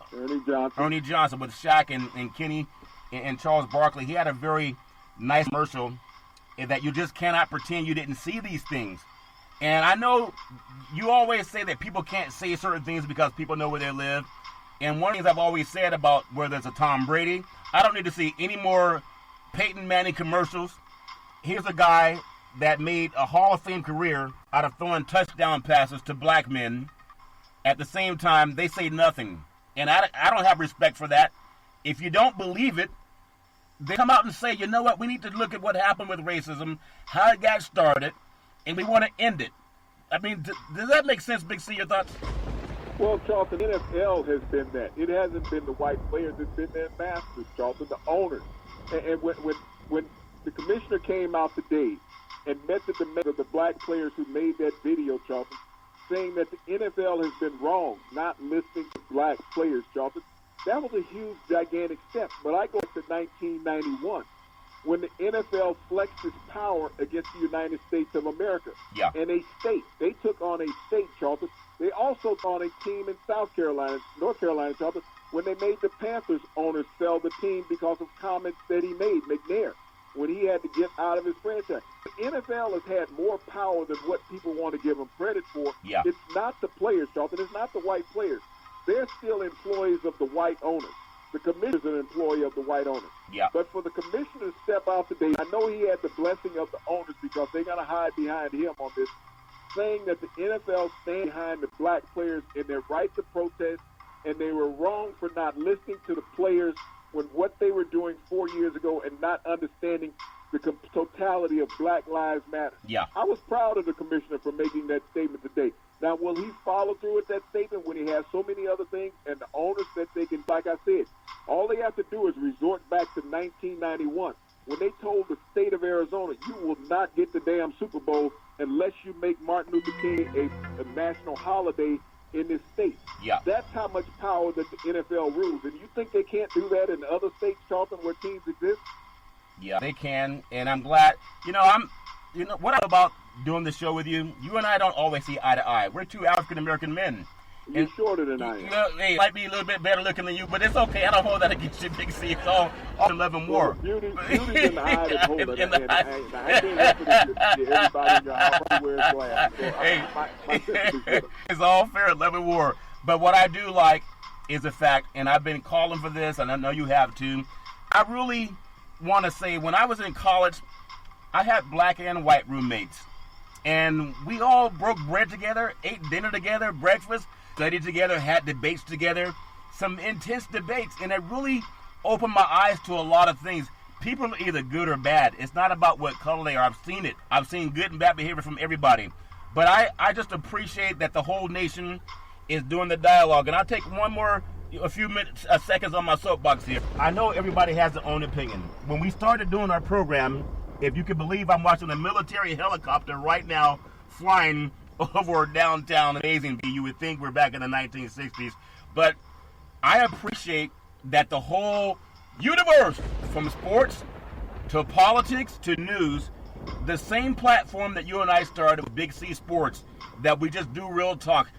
Ernie Johnson with Shaq and Kenny and Charles Barkley. He had a very nice commercial that you just cannot pretend you didn't see these things. And I know you always say that people can't say certain things because people know where they live. And one of the things I've always said about whether it's a Tom Brady, I don't need to see any more Peyton Manning commercials. Here's a guy that made a Hall of Fame career out of throwing touchdown passes to black men. At the same time, they say nothing. And I don't have respect for that. If you don't believe it, they come out and say, you know what, we need to look at what happened with racism, how it got started, and we want to end it. I mean, does that make sense, Big C, your thoughts? Well, Charlton, NFL has been that. It hasn't been the white players. It's been their masters, Charlton, the owners. And when the commissioner came out today and met the demands of the black players who made that video, Charlton, saying that the NFL has been wrong, not listening to black players, Charlton, that was a huge, gigantic step. But I go back to 1991, when the NFL flexed its power against the United States of America. Yeah. And a state. They took on a state, Charlton. They also took on a team in North Carolina, Charlton, when they made the Panthers owners sell the team because of comments that he made, McNair, when he had to get out of his franchise. The NFL has had more power than what people want to give them credit for. Yeah. It's not the players, Charlton. It's not the white players. They're still employees of the white owners. The commissioner's an employee of the white owners. Yeah. But for the commissioner to step out today, I know he had the blessing of the owners because they're going to hide behind him on this, saying that the NFL stand behind the black players in their right to protest, and they were wrong for not listening to the players when what they were doing 4 years ago and not understanding the totality of Black Lives Matter. Yeah. I was proud of the commissioner for making that statement today. Now, will he follow through with that statement when he has so many other things and the owners that they can, like I said, all they have to do is resort back to 1991 when they told the state of Arizona, you will not get the damn Super Bowl unless you make Martin Luther King a national holiday in this state. Yeah. That's how much power that the NFL rules. And you think they can't do that in other states, Charlton, where teams exist? Yeah, they can, and I'm glad. What I'm about doing the show with you. You and I don't always see eye to eye. We're two African American men. You're shorter than I am. Hey, might be a little bit better looking than you, but it's okay. I don't hold that against you, Big C. It's all love and war. Beauty's in the eye that hold it. I can't help it if everybody in your house wears glass. So hey, it's all fair, love and war. But what I do like is the fact, and I've been calling for this, and I know you have too. I really want to say, when I was in college, I had black and white roommates. And we all broke bread together, ate dinner together, breakfast, studied together, had debates together, some intense debates. And it really opened my eyes to a lot of things. People are either good or bad. It's not about what color they are. I've seen it. I've seen good and bad behavior from everybody. But I just appreciate that the whole nation is doing the dialogue. And I'll take one more a few minutes, seconds on my soapbox here. I know everybody has their own opinion. When we started doing our program, if you can believe, I'm watching a military helicopter right now flying over downtown Amazing. You would think we're back in the 1960s. But I appreciate that the whole universe, from sports to politics to news, the same platform that you and I started with Big C Sports, that we just do real talk.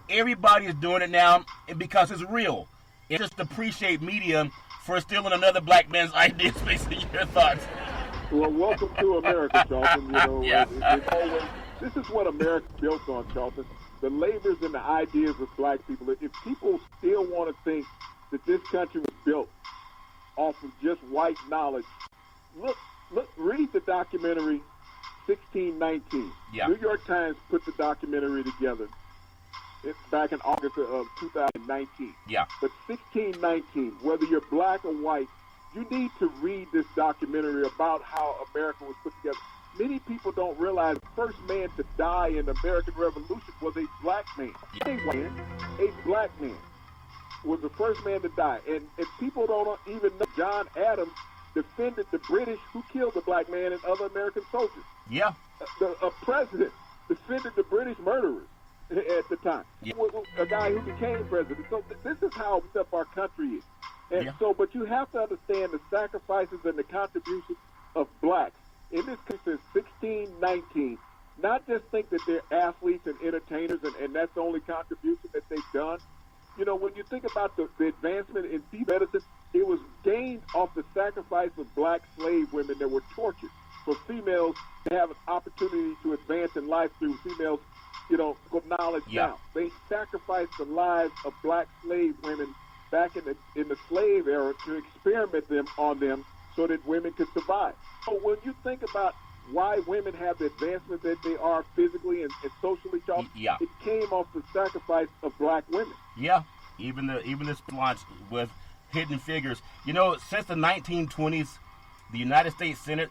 Everybody is doing it now because it's real. I just appreciate media for stealing another black man's ideas. Basically, your thoughts. Well, welcome to America, Charlton. You know, Yeah. it's always, this is what America built on, Charlton. The labors and the ideas of black people. If people still want to think that this country was built off of just white knowledge, look, read the documentary 1619. Yeah. New York Times put the documentary together. It's back in August of 2019. Yeah. But 1619, whether you're black or white, you need to read this documentary about how America was put together. Many people don't realize the first man to die in the American Revolution was a black man. A black man was the first man to die. And people don't even know John Adams defended the British who killed the black man and other American soldiers. Yeah. A president defended the British murderers at the time. Yeah. A guy who became president. So this is how up our country is. And so, but you have to understand the sacrifices and the contributions of blacks in this case since 1619. Not just think that they're athletes and entertainers and that's the only contribution that they've done. You know, when you think about the advancement in medicine, it was gained off the sacrifice of black slave women that were tortured for females to have an opportunity to advance in life through females, you know, knowledge now. They sacrificed the lives of black slave women back in the slave era to experiment on them so that women could survive. So when you think about why women have the advancement that they are physically and socially, it came off the sacrifice of black women. Yeah, even this launch with hidden figures. You know, since the 1920s, the United States Senate,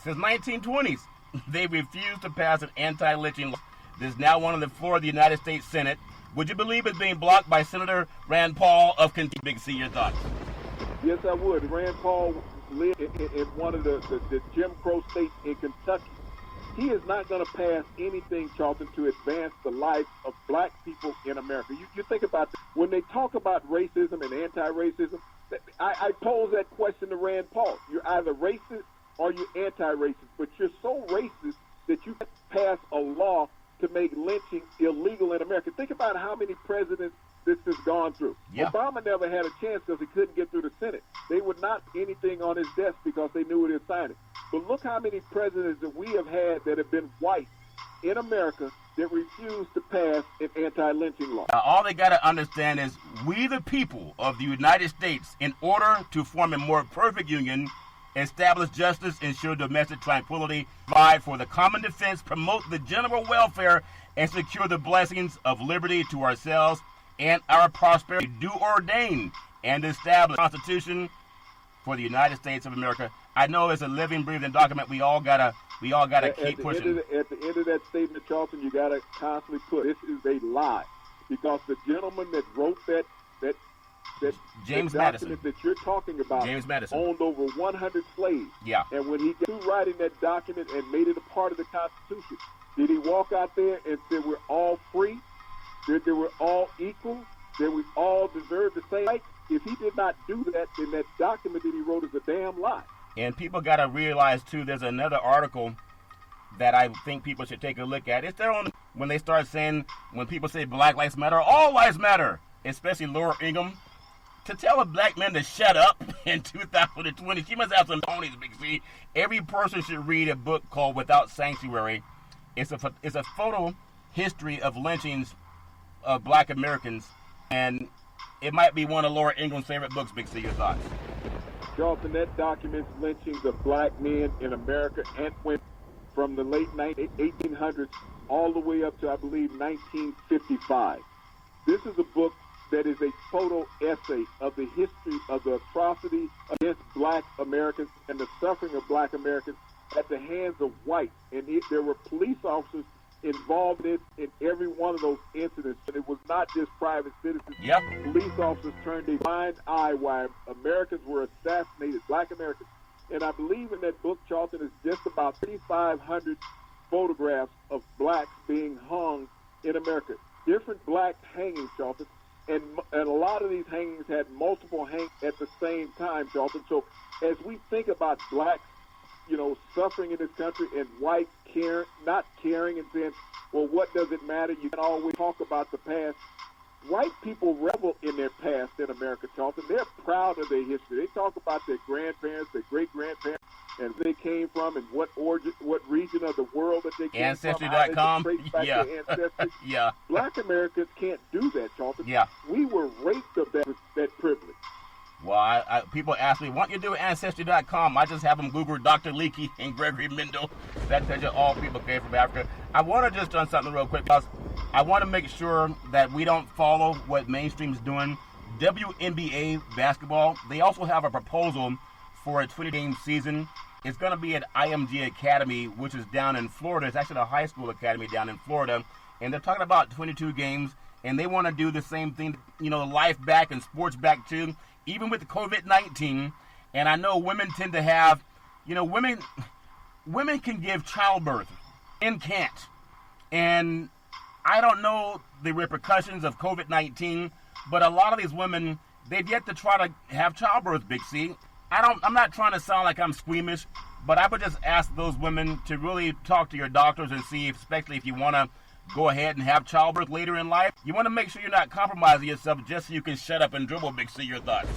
since 1920s, they refused to pass an anti-lynching law. This is now on the floor of the United States Senate. Would you believe it's being blocked by Senator Rand Paul of Kentucky? Big C, your thoughts? Yes, I would. Rand Paul lived in one of the Jim Crow states in Kentucky. He is not going to pass anything, Charlton, to advance the life of black people in America. You think about this. When they talk about racism and anti-racism, I pose that question to Rand Paul. You're either racist or you're anti-racist, but you're so racist that you pass a law to make lynching illegal in America. Think about how many presidents this has gone through. Yeah. Obama never had a chance because he couldn't get through the Senate. They would not anything on his desk because they knew it would sign it. But look how many presidents that we have had that have been white in America that refused to pass an anti-lynching law. All they got to understand is we the people of the United States, in order to form a more perfect union, establish justice, ensure domestic tranquility, provide for the common defense, promote the general welfare, and secure the blessings of liberty to ourselves and our prosperity, do ordain and establish a Constitution for the United States of America. I know it's a living, breathing document. We all gotta keep pushing. At the end of that statement, Charlton, you gotta constantly put this is a lie, because the gentleman that wrote that James that Madison document that you're talking about James Madison owned over 100 slaves. Yeah. And when he got through writing that document and made it a part of the Constitution, did he walk out there and say we're all free, that they were all equal, that we all deserve the same rights? If he did not do that, then that document that he wrote is a damn lie. And people got to realize, too, there's another article that I think people should take a look at. It's their own, when they start saying, when people say Black Lives Matter, all lives matter, especially Laura Ingraham. To tell a black man to shut up in 2020, she must have some ponies, Big C. Every person should read a book called Without Sanctuary. It's a photo history of lynchings of black Americans, and it might be one of Laura Ingram's favorite books, Big C. Your thoughts? Charlton, that documents lynchings of black men in America and women from the late 1800s all the way up to, I believe, 1955. This is a book that is a photo essay of the history of the atrocity against black Americans and the suffering of black Americans at the hands of whites. And there were police officers involved in every one of those incidents. And it was not just private citizens. Yep. Police officers turned a blind eye while Americans were assassinated, black Americans. And I believe in that book, Charlton, is just about 3,500 photographs of blacks being hung in America. Different black hangings, Charlton. And a lot of these hangings had multiple hangings at the same time, Charlton. So as we think about blacks, suffering in this country and whites not caring and saying, well, what does it matter? You can always talk about the past. White people revel in their past in America, Charlton. They're proud of their history. They talk about their grandparents, their great-grandparents, and where they came from and what region of the world that they came Ancestry.com. from. Yeah. Yeah. Black Americans can't do that, Charlton. Yeah. We were raped of that privilege. Well, people ask me, what you do with Ancestry.com? I just have them Google Dr. Leakey and Gregory Mendel. That tells you all people came from Africa. I want to just done something real quick, because I want to make sure that we don't follow what mainstream's doing. WNBA basketball, they also have a proposal for a 20-game season. It's going to be at IMG Academy, which is down in Florida. It's actually a high school academy down in Florida. And they're talking about 22 games, and they want to do the same thing, life back and sports back too, even with the COVID-19. And I know women tend to have, women can give childbirth. Men can't. And I don't know the repercussions of COVID-19, but a lot of these women, they've yet to try to have childbirth, Big C. I'm not trying to sound like I'm squeamish, but I would just ask those women to really talk to your doctors and see, especially if you want to go ahead and have childbirth later in life, you want to make sure you're not compromising yourself just so you can shut up and dribble, Big C. Your thoughts?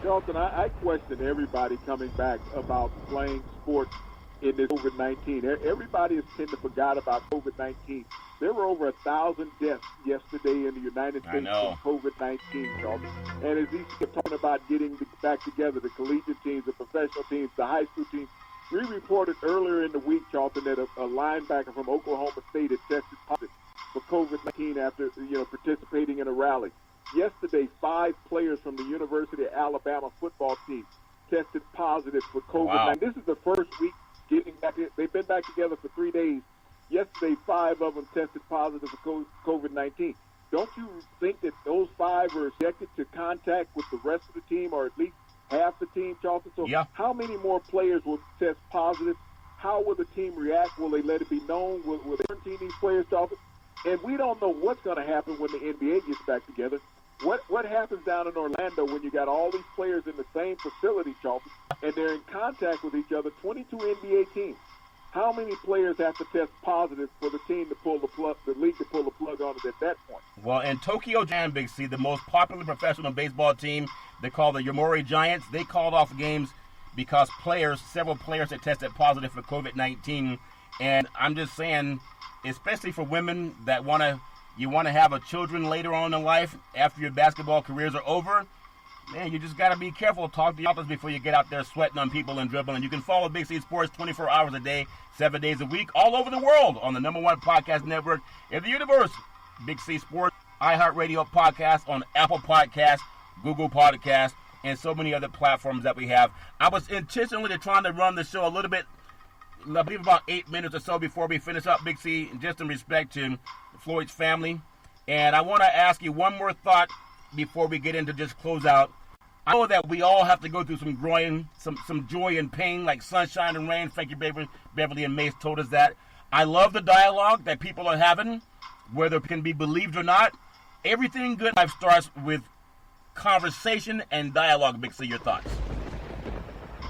Charlton, I question everybody coming back about playing sports in this COVID-19. Everybody has tended to forgot about COVID-19. There were over 1,000 deaths yesterday in the United States from COVID-19, Charlton. And as these are talking about getting back together, the collegiate teams, the professional teams, the high school teams, we reported earlier in the week, Charlton, that a linebacker from Oklahoma State had tested positive for COVID-19 after participating in a rally. Yesterday, 5 players from the University of Alabama football team tested positive for COVID-19. Wow. This is the first week getting back. They've been back together for 3 days. Yesterday, 5 of them tested positive for COVID-19. Don't you think that those 5 were subjected to contact with the rest of the team, or at least half the team, Charlton? So How many more players will test positive? How will the team react? Will they let it be known? Will they quarantine these players, Charlton? And we don't know what's going to happen when the NBA gets back together. What happens down in Orlando when you got all these players in the same facility, Charlton, and they're in contact with each other, 22 NBA teams? How many players have to test positive for the team to pull the plug, the league to pull the plug on it at that point? Well, in Tokyo Japan, Big C, the most popular professional baseball team, they call the Yomiuri Giants, they called off games because several players had tested positive for COVID-19. And I'm just saying, especially for women that you want to have children later on in life after your basketball careers are over, man, you just got to be careful. Talk to your office before you get out there sweating on people and dribbling. You can follow Big C Sports 24 hours a day, 7 days a week, all over the world on the #1 podcast network in the universe, Big C Sports, iHeartRadio podcast, on Apple Podcasts, Google Podcasts, and so many other platforms that we have. I was intentionally trying to run the show a little bit, I believe about 8 minutes or so before we finish up, Big C, just in respect to Floyd's family. And I want to ask you one more thought before we get into just close out. I know that we all have to go through some joy and pain, like sunshine and rain. Thank you, Beverly and Mace told us that. I love the dialogue that people are having, whether it can be believed or not. Everything good in life starts with conversation and dialogue. Big C, your thoughts?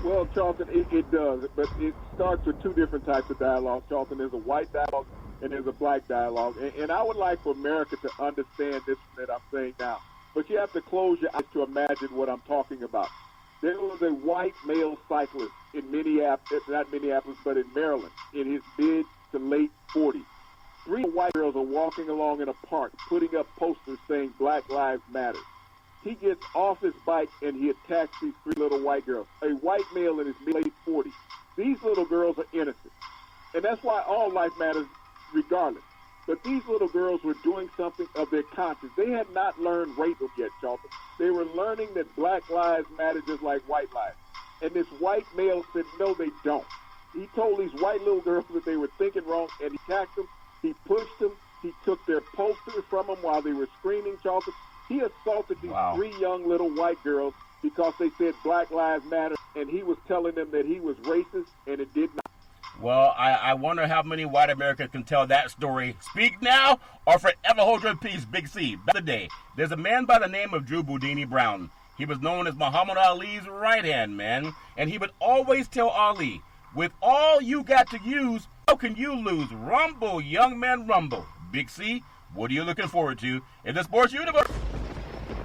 Well, Charlton, it does, but it starts with 2 different types of dialogue, Charlton. There's a white dialogue and there's a black dialogue. And I would like for America to understand this that I'm saying now. But you have to close your eyes to imagine what I'm talking about. There was a white male cyclist in Minneapolis, but in Maryland, in his mid to late 40s. 3 white girls are walking along in a park, putting up posters saying Black Lives Matter. He gets off his bike and he attacks these 3 little white girls. A white male in his late 40s. These little girls are innocent. And that's why all life matters regardless. But these little girls were doing something of their conscience. They had not learned racism yet, Charlton. They were learning that black lives matter just like white lives. And this white male said, no, they don't. He told these white little girls that they were thinking wrong, and he attacked them. He pushed them. He took their posters from them while they were screaming, Charlton. He assaulted these three young little white girls because they said Black Lives Matter, and he was telling them that he was racist, and it did not. Well, I wonder how many white Americans can tell that story. Speak now or forever hold your peace, Big C. Back in the day, there's a man by the name of Drew Boudini Brown. He was known as Muhammad Ali's right-hand man, and he would always tell Ali, with all you got to use, how can you lose? Rumble, young man, rumble. Big C, what are you looking forward to in the sports universe?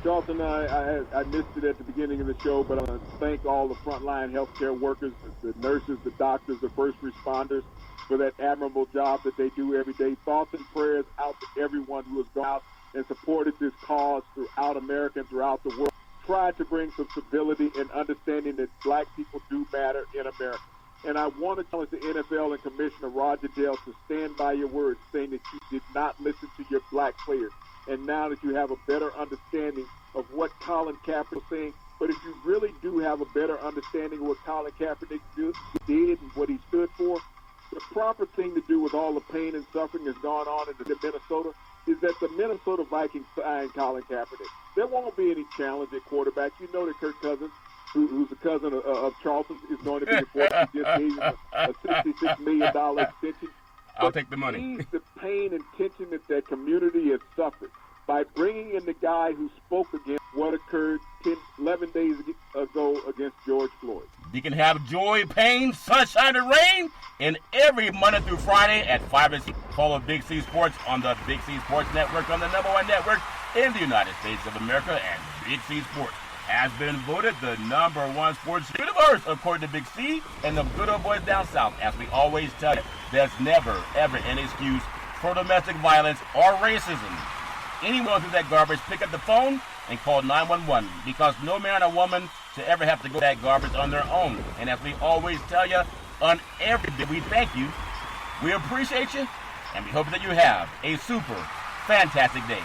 Charlton, I missed it at the beginning of the show, but I want to thank all the frontline healthcare workers, the nurses, the doctors, the first responders for that admirable job that they do every day. Thoughts and prayers out to everyone who has gone out and supported this cause throughout America and throughout the world. Tried to bring some civility and understanding that black people do matter in America. And I want to challenge the NFL and Commissioner Roger Dale to stand by your words, saying that you did not listen to your black players. And now that you have a better understanding of what Colin Kaepernick was saying, but if you really do have a better understanding of what Colin Kaepernick did and what he stood for, the proper thing to do with all the pain and suffering that's gone on in Minnesota is that the Minnesota Vikings signed Colin Kaepernick. There won't be any challenge at quarterback. You know that Kirk Cousins, who's a cousin of Charlton, is going to be the quarterback. He just gave him a $66 million extension. I'll take the money. Ease the pain and tension that community has suffered by bringing in the guy who spoke against what occurred 11 days ago against George Floyd. You can have joy, pain, sunshine, and rain, and every Monday through Friday at 5 and 6. Follow Big C Sports on the Big C Sports Network, on the #1 network in the United States of America, and Big C Sports has been voted the #1 sports universe according to Big C and the good old boys down south. As we always tell you, there's never, ever an excuse for domestic violence or racism. Anyone through that garbage, pick up the phone and call 911, because no man or woman should ever have to go that garbage on their own. And as we always tell you, on every day, we thank you, we appreciate you, and we hope that you have a super fantastic day.